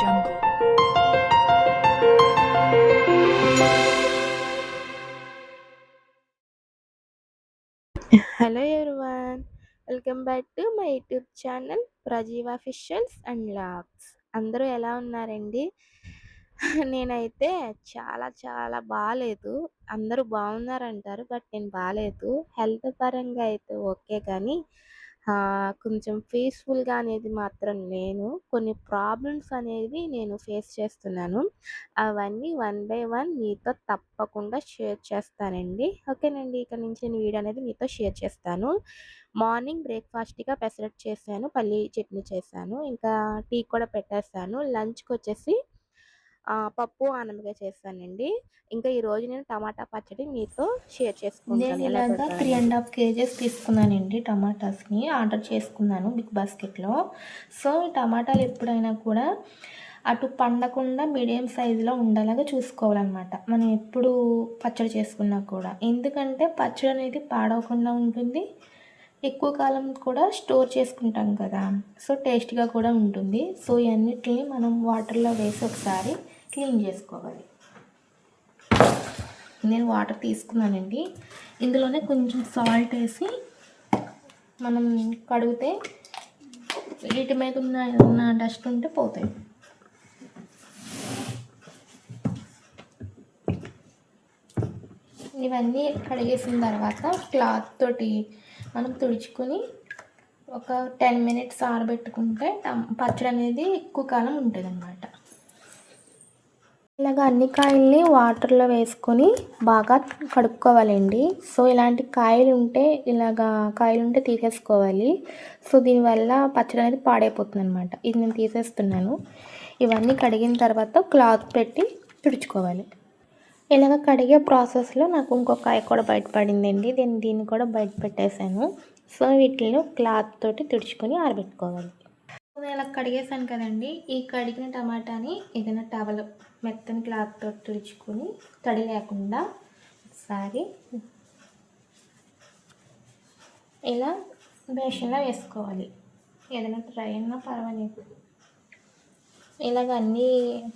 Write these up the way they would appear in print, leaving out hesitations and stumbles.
jungle. Hello everyone, welcome back to my YouTube channel Prajeeva ఫిషల్స్ and logs. అందరూ ఎలా ఉన్నారండి? నేనైతే చాలా చాలా బాగాలేదు. అందరూ బాగున్నారంటారు, బట్ నేను బాగాలేదు. హెల్త్ పరంగా అయితే ఓకే, కానీ కొంచెం పీస్ఫుల్గా అనేది మాత్రం లేను. కొన్ని ప్రాబ్లమ్స్ అనేవి నేను ఫేస్ చేస్తున్నాను. అవన్నీ వన్ బై వన్ మీతో తప్పకుండా షేర్ చేస్తానండి. ఓకేనండి, ఇక్కడ నుంచి నేను వీడియో అనేది మీతో షేర్ చేస్తాను. మార్నింగ్ బ్రేక్ఫాస్ట్గా పెసరట్టు చేశాను, పల్లి చట్నీ చేశాను, ఇంకా టీ కూడా పెట్టేస్తాను. లంచ్కి వచ్చేసి పప్పు ఆనపకాయ చేస్తానండి. ఇంకా ఈరోజు నేను టమాటా పచ్చడి మీతో షేర్ చేసుకుంటాను. నేను ఇలాగా 3.5 kgs తీసుకున్నానండి టమాటాస్ని. ఆర్డర్ చేసుకున్నాను బిగ్ బాస్కెట్లో. సో టమాటాలు ఎప్పుడైనా కూడా అటు పండకుండా మీడియం సైజులో ఉండేలాగా చూసుకోవాలన్నమాట, మనం ఎప్పుడు పచ్చడి చేసుకున్నా కూడా. ఎందుకంటే పచ్చడి అనేది పాడవకుండా ఉంటుంది, ఎక్కువ కాలం కూడా స్టోర్ చేసుకుంటాం కదా, సో టేస్ట్గా కూడా ఉంటుంది. సో ఇవన్నిటిని మనం వాటర్లో వేసి ఒకసారి క్లీన్ చేసుకోవాలి. నేను వాటర్ తీసుకున్నానండి. ఇందులోనే కొంచెం సాల్ట్ వేసి మనం కడిగితే వీటి మీద ఉన్న డస్ట్ ఉంటే పోతాయి. ఇవన్నీ కడిగేసిన తర్వాత క్లాత్ తోటి మనం తుడుచుకొని ఒక 10 minutes ఆరబెట్టుకుంటే పచ్చడి అనేది ఎక్కువ కాలం ఉంటుంది అన్నమాట. ఇలాగ అన్ని కాయల్ని వాటర్లో వేసుకొని బాగా కడుక్కోవాలండి. సో ఇలాంటి కాయలు ఉంటే తీసేసుకోవాలి. సో దీనివల్ల పచ్చడి అనేది పాడైపోతుంది అనమాట. ఇది నేను తీసేస్తున్నాను. ఇవన్నీ కడిగిన తర్వాత క్లాత్ పెట్టి తుడుచుకోవాలి. ఇలాగ కడిగే ప్రాసెస్లో నాకు ఇంకొక కాయ కూడా బయటపడిందండి. దీన్ని కూడా బయట పెట్టేశాను. సో వీటిని క్లాత్ తోటి తుడుచుకొని ఆరబెట్టుకోవాలి. నేను ఇలా కడిగేసాను కదండి. ఈ కడిగిన టమాటాని ఏదైనా టవల్ మెత్తని క్లాత్ తోటి తుడుచుకొని తడి లేకుండా ఒకసారి ఇలా బేషన్లో వేసుకోవాలి. ఏదైనా ట్రై అయినా పర్వాలేదు. ఇలాగ అన్ని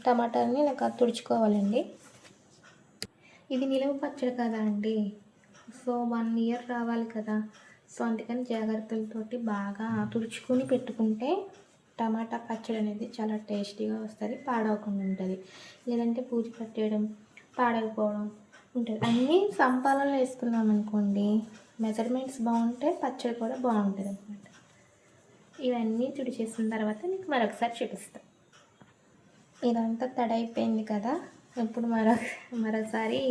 టమాటాలని ఇలా తుడుచుకోవాలండి. ఇది నిలువ పచ్చడి కదా అండి, సో 1 year రావాలి కదా. సో అందుకని జాగ్రత్తలతోటి బాగా తుడుచుకొని పెట్టుకుంటే టమాటా పచ్చడి అనేది చాలా టేస్టీగా వస్తుంది, పాడవకుండా ఉంటుంది. లేదంటే పూజ పట్టేయడం, పాడైపోవడం ఉంటుంది. అన్నీ సంపాలనలో వేసుకున్నాం అనుకోండి, మెజర్మెంట్స్ బాగుంటే పచ్చడి కూడా బాగుంటుంది అన్నమాట. ఇవన్నీ తుడిచేసిన తర్వాత మీకు మరొకసారి చూపిస్తాను. ఇదంతా తడైపోయింది కదా, ఇప్పుడు మరోసారి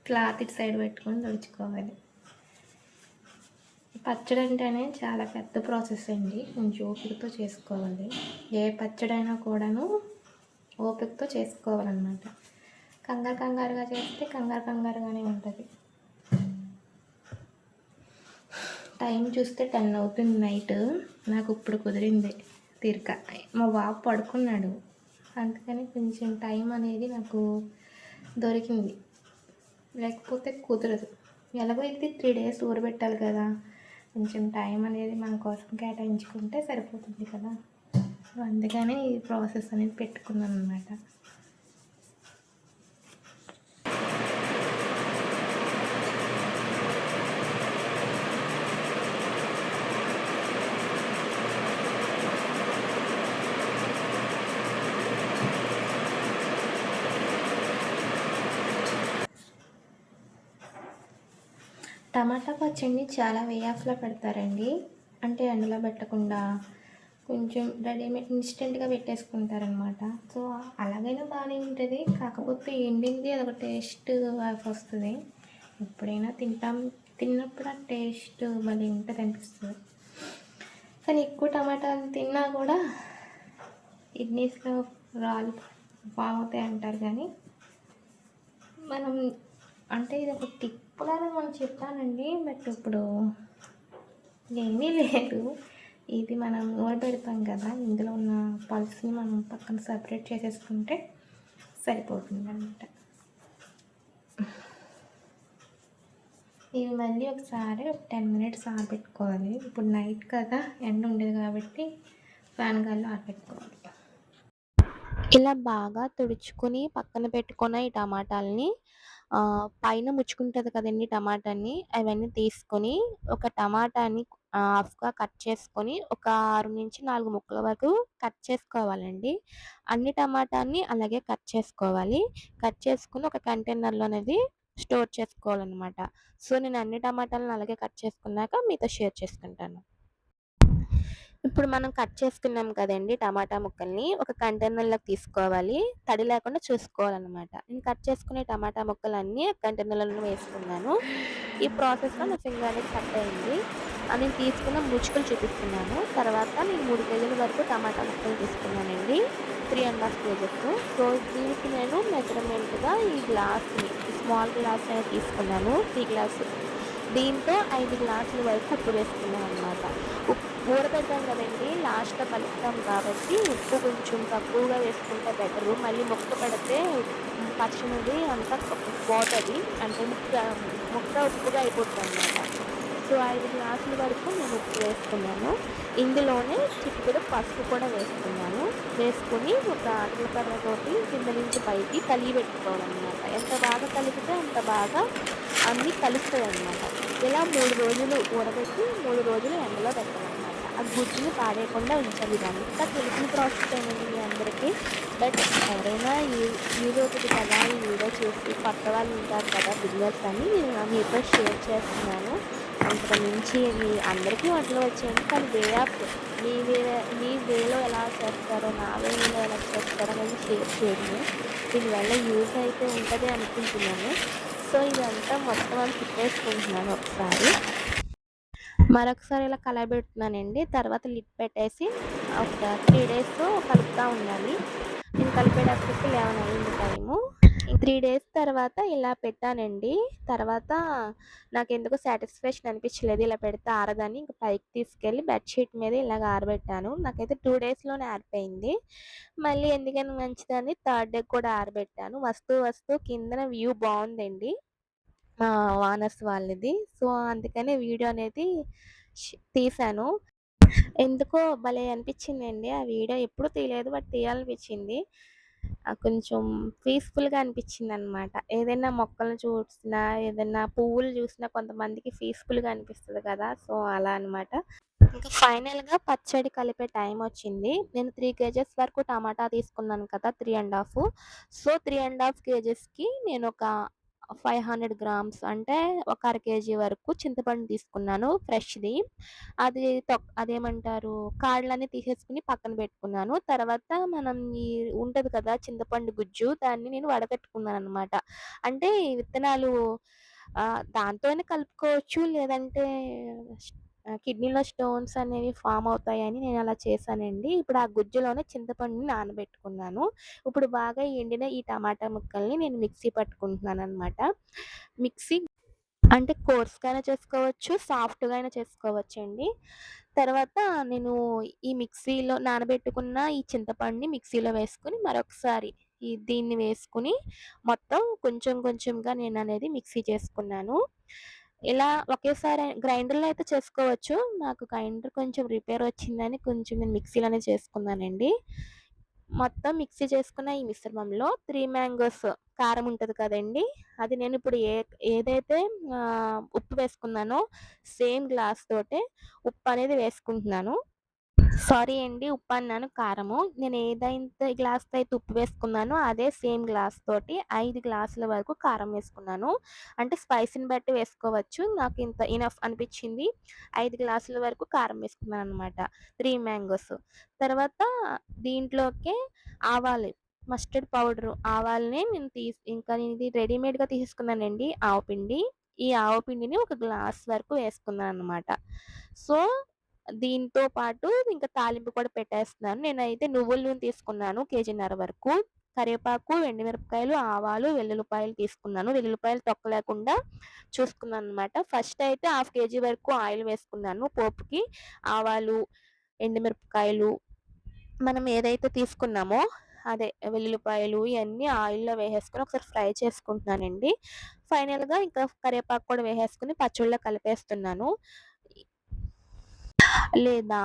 క్లాత్ ఇటు సైడ్ పెట్టుకొని తుడుచుకోవాలి. పచ్చడి అంటేనే చాలా పెద్ద ప్రాసెస్ అండి, కొంచెం ఓపికతో చేసుకోవాలి. ఏ పచ్చడైనా కూడాను ఓపికతో చేసుకోవాలన్నమాట. కంగారుగా చేస్తే కంగారుగానే ఉంటుంది. టైం చూస్తే 10 అవుతుంది నైట్. నాకు ఇప్పుడు కుదిరింది తీరిక. మా బాబు పడుకున్నాడు, అందుకని కొంచెం టైం అనేది నాకు దొరికింది, లేకపోతే కుదరదు. ఎలాగో ఇది 3 days ఊరబెట్టాలి కదా, కొంచెం టైం అనేది మన కోసం కేటాయించుకుంటే సరిపోతుంది కదా. అందుకని ఈ ప్రాసెస్ అనేది పెట్టుకున్నాను అన్నమాట. టమాటా పచ్చడిని చాలా వే ఆఫ్లో పెడతారండి. అంటే ఎండలో పెట్టకుండా కొంచెం రెడీమేడ్ ఇన్స్టెంట్గా పెట్టేసుకుంటారనమాట. సో అలాగైనా బాగానే ఉంటుంది, కాకపోతే ఎండింది అదొక టేస్ట్ వస్తుంది. ఎప్పుడైనా తిన్నప్పుడు ఆ టేస్ట్ భలే ఉంటుంది అనిపిస్తుంది. కానీ ఎక్కువ టమాటాలు తిన్నా కూడా కిడ్నీస్లో రాళ్ళు బాగుతాయి అంటారు. కానీ మనం అంటే ఇది ఒక టిప్పులాగా మనం చెప్తానండి, బట్ ఇప్పుడు ఏమీ లేదు. ఇది మనం ఊరబెడతాం కదా, ఇందులో ఉన్న పల్స్ని మనం పక్కన సపరేట్ చేసేసుకుంటే సరిపోతుంది అన్నమాట. ఇవి మళ్ళీ ఒకసారి ఒక 10 minutes ఆరబెట్టుకోవాలి. ఇప్పుడు నైట్ కదా, ఎండ ఉండేది కాబట్టి ఫ్యాన్ గాల్లో ఆరబెట్టుకోవాలి. ఇలా బాగా తుడుచుకొని పక్కన పెట్టుకున్న ఈ టమాటాలని పైన ముచ్చుకుంటది కదండీ టమాటాని, అవన్నీ తీసుకొని ఒక టమాటాని హాఫ్‌గా కట్ చేసుకొని ఒక 6-4 ముక్కల వరకు కట్ చేసుకోవాలండి. అన్ని టమాటాని అలాగే కట్ చేసుకోవాలి. కట్ చేసుకొని ఒక కంటైనర్‌లోనేది స్టోర్ చేసుకోవాలనమాట. సో, నేను అన్ని టమాటాలను అలాగే కట్ చేసుకున్నాక మీతో షేర్ చేసుకుంటాను. ఇప్పుడు మనం కట్ చేసుకున్నాం కదండీ టమాటా ముక్కల్ని, ఒక కంటైనర్‌లోకి తీసుకోవాలి. తడి లేకుండా చూసుకోవాలనమాట. నేను కట్ చేసుకునే టమాటా ముక్కలన్నీ కంటైనర్‌లో వేసుకున్నాను. ఈ ప్రాసెస్‌లో నా ఫింగర్ అనేది కట్ అయింది. నేను తీసుకున్న ముచ్చుకలు చూపిస్తున్నాను. తర్వాత నేను 3 కేజీల వరకు టమాటా ముక్కలు తీసుకున్నానండి. 3½ కేజెస్. సో, దీనికి నేను మెజర్‌మెంట్‌గా ఈ గ్లాస్‌ని, ఈ స్మాల్ గ్లాస్ అనేది తీసుకున్నాను. Tea glass. దీంతో 5 గ్లాసుల వరకు ఉప్పు వేసుకున్నాననమాట. ఊరబెట్టాం కదండీ! లాస్ట్‌లో కలుపుతాం కాబట్టి ఉప్పు కొంచెం తక్కువగా వేసుకుంటే బెటరు. మళ్ళీ ముక్క పెడితే పచ్చడిది అంతా పోతది. అంటే ముక్క ఉప్పుగా అయిపోద్దనమాట. సో, 5 గ్లాసుల వరకు నేను ఉప్పు వేసుకున్నాను. ఇందులోనే చిటికెడు పసుపు కూడా వేసుకున్నాను. వేసుకొని ఒక జీలకర్రతోటి కింద నుంచి పైకి కలియబెట్టుకోవాలనమాట. ఎంత బాగా కలిపితే అంత బాగా అన్నీ కలుస్తాయనమాట. ఇలా 3 రోజులు ఊరబెట్టి 3 రోజులు ఎండలో పెట్టాలనమాట. ఆ గుజ్జుని పాడేయకుండా ఉంచాలి. ఇదంతా తెలిసిన ప్రాసెసేనండి మీ అందరికీ. బట్ ఎవరైనా యూజ్ అవుతది కదా! ఈ వీడియో చూసి కొత్త వాళ్ళు ఉంటారు కదా! బిగినర్స్ అని నేను మీతో షేర్ చేస్తున్నాను. అంతకు మించి ఇవి అందరికీ వంటలు వచ్చండి. కానీ వే ఆఫ్ మీ వేలో ఎలా చేస్తారో, నా వేలో ఎలా చేస్తారో అనేది షేర్ చేయడమే. దీనివల్ల యూజ్ అయితే ఉంటది అనుకుంటున్నాను. సో, ఇదంతా మొత్తం తిప్పేసుకుంటున్నాను ఒకసారి. మరొకసారి ఇలా కలయబెడుతున్నానండి. తర్వాత లిడ్ పెట్టేసి ఒక 3 డేస్ కలుపుతా ఉండాలి. నేను కలిపేటప్పటికి 11 అయింది టైము. 3 డేస్ తర్వాత ఇలా పెట్టానండి. తర్వాత నాకెందుకో సాటిస్ఫాక్షన్ అనిపించలేదు. ఇలా పెడితే ఆరదని ఇంక పైకి తీసుకెళ్ళి బెడ్‌షీట్ మీద ఇలాగ ఆరబెట్టాను. నాకైతే 2 డేస్‌లోనే ఆరిపోయింది. మళ్ళీ ఎందుకని మంచిదని థర్డ్ డే కూడా ఆరబెట్టాను. వస్తూ వస్తూ కిందన వ్యూ బావుందండి. మా ఓనర్స్ వాళ్ళది. సో, అందుకనే వీడియో అనేది తీశాను. ఎందుకో భలే అనిపించిందండి. ఆ వీడియో ఎప్పుడు తీయలేదు. బట్ తీయాలనిపించింది. కొంచెం పీస్‌ఫుల్‌గా అనిపించిందనమాట. ఏదైనా మొక్కలను చూసినా, ఏదైనా పువ్వులు చూసినా కొంతమందికి పీస్‌ఫుల్‌గా అనిపిస్తది కదా! సో, అలా అనమాట. ఇంకా ఫైనల్‌గా పచ్చడి కలిపే టైమొచ్చింది. నేను 3 కేజెస్ వరకు టమాటా తీసుకున్నాను కదా! 3½ సో, 3½ కేజెస్‌కి నేనొక 500 గ్రామ్స్ అంటే ఒక అర కేజీ వరకు చింతపండు తీసుకున్నాను ఫ్రెష్‌ది. అది అదేమంటారు కాడలన్నీ తీసేసుకొని పక్కన పెట్టుకున్నాను. తర్వాత మనం ఈ ఉంటది కదా! చింతపండు గుజ్జు దాన్ని నేను వడకట్టుకున్నాననమాట. అంటే ఈ విత్తనాలు దాంతోనే కలుపుకోవచ్చు. లేదంటే కిడ్నీలో స్టోన్స్ అనేవి ఫార్మ్ అవుతాయని నేనలా చేశానండి. ఇప్పుడు ఆ గుజ్జులోనే చింతపండుని నానబెట్టుకున్నాను. ఇప్పుడు బాగా ఎండిన ఈ టమాటా ముక్కల్ని నేను మిక్సీ పట్టుకుంటున్నాననమాట. మిక్సీ అంటే కోర్స్‌గా అయినా చేసుకోవచ్చు, సాఫ్ట్‌గా అయినా చేసుకోవచ్చండి. తర్వాత నేను ఈ మిక్సీలో నానబెట్టుకున్న ఈ చింతపండుని మిక్సీలో వేసుకొని మరొకసారి దీన్ని వేసుకొని మొత్తం కొంచెం కొంచెంగా నేననేది మిక్సీ చేసుకున్నాను. ఇలా ఒకేసారి గ్రైండర్‌లో అయితే చేసుకోవచ్చు. నాకు గ్రైండర్ కొంచెం రిపేర్ వచ్చిందని కొంచెం నేను మిక్సీలోనే చేసుకున్నానండి. మొత్తం మిక్సీ చేసుకున్న ఈ మిశ్రమంలో 3 మ్యాంగోస్ కారం ఉంటది కదండీ! అది నేనిప్పుడు ఏదైతే ఉప్పు వేసుకున్నానో సేమ్ గ్లాస్ తోటే ఉప్పనేది వేసుకుంటున్నాను. సారీ అండి. ఉప్పన్నాను కారము. నేను ఏదైతే గ్లాస్‌తో అయితే ఉప్పు వేసుకున్నానో అదే సేమ్ గ్లాస్ తోటి 5 గ్లాసుల వరకు కారం వేసుకున్నాను. అంటే స్పైసీని బట్టి వేసుకోవచ్చు. నాకింత ఇనఫ్ అనిపిచ్చింది. 5 గ్లాసుల వరకు కారం వేసుకున్నాననమాట. 3 మ్యాంగోస్. తర్వాత దీంట్లోకే ఆవాలు, మస్టర్డ్ పౌడరు ఆవాల్ని నేను ఇంకా నేను ఇది రెడీమేడ్‌గా తీసేసుకున్నానండి ఆవ పిండి. ఈ ఆవ పిండిని ఒక గ్లాస్ వరకు వేసుకున్నాననమాట. సో, దీంతో పాటు ఇంకా తాలింపు కూడా పెట్టేస్తున్నాను. నేనైతే నువ్వుల నూనె తీసుకున్నాను కేజీన్నర వరకు. కరివేపాకు, ఎండుమిరపకాయలు, ఆవాలు, వెల్లుల్లిపాయలు తీసుకున్నాను. వెల్లుల్లిపాయలు తొక్క లేకుండా చూసుకున్నాననమాట. ఫస్ట్ అయితే హాఫ్ కేజీ వరకు ఆయిల్ వేసుకున్నాను పోపుకి. ఆవాలు, ఎండుమిరపకాయలు మనం ఏదైతే తీసుకున్నామో అదే వెల్లుల్లిపాయలు ఇయన్నీ ఆయిల్‌లో వేసేసుకొని ఒకసారి ఫ్రై చేసుకుంటున్నానండి. ఫైనల్‌గా ఇంకా కరివేపాకు కూడా వేసేసుకొని పచ్చడిలో కలిపేస్తున్నాను. లేదా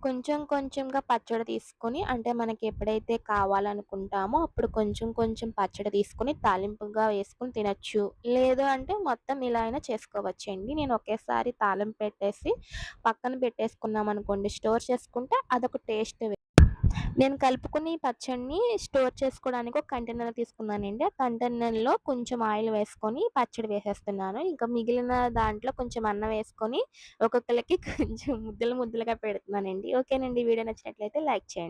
కొంచెం కొంచెంగా పచ్చడి తీసుకొని అంటే మనకి ఎప్పుడైతే కావాలనుకుంటామో అప్పుడు కొంచెం కొంచెం పచ్చడి తీసుకొని తాలింపుగా వేసుకొని తినొచ్చు. లేదు అంటే మొత్తం ఇలా అయినా చేసుకోవచ్చండి. నేను ఒకేసారి తాలింపు పెట్టేసి పక్కన పెట్టేసుకున్నామనుకోండి స్టోర్ చేసుకుంటే అదొక టేస్ట్ నేను కలుపుకొని ఈ పచ్చడిని స్టోర్ చేసుకోవడానికి ఒక కంటైనర్ తీసుకున్నానండి. ఆ కంటైనర్‌లో కొంచెం ఆయిల్ వేసుకొని పచ్చడి వేసేస్తున్నాను. ఇంకా మిగిలిన దాంట్లో కొంచెం అన్నం వేసుకొని ఒక్కొక్కళ్ళకి కొంచెం ముద్దలు ముద్దలుగా పెడుతున్నానండి. ఓకేనండి. వీడియో నచ్చినట్లయితే లైక్ చేయండి.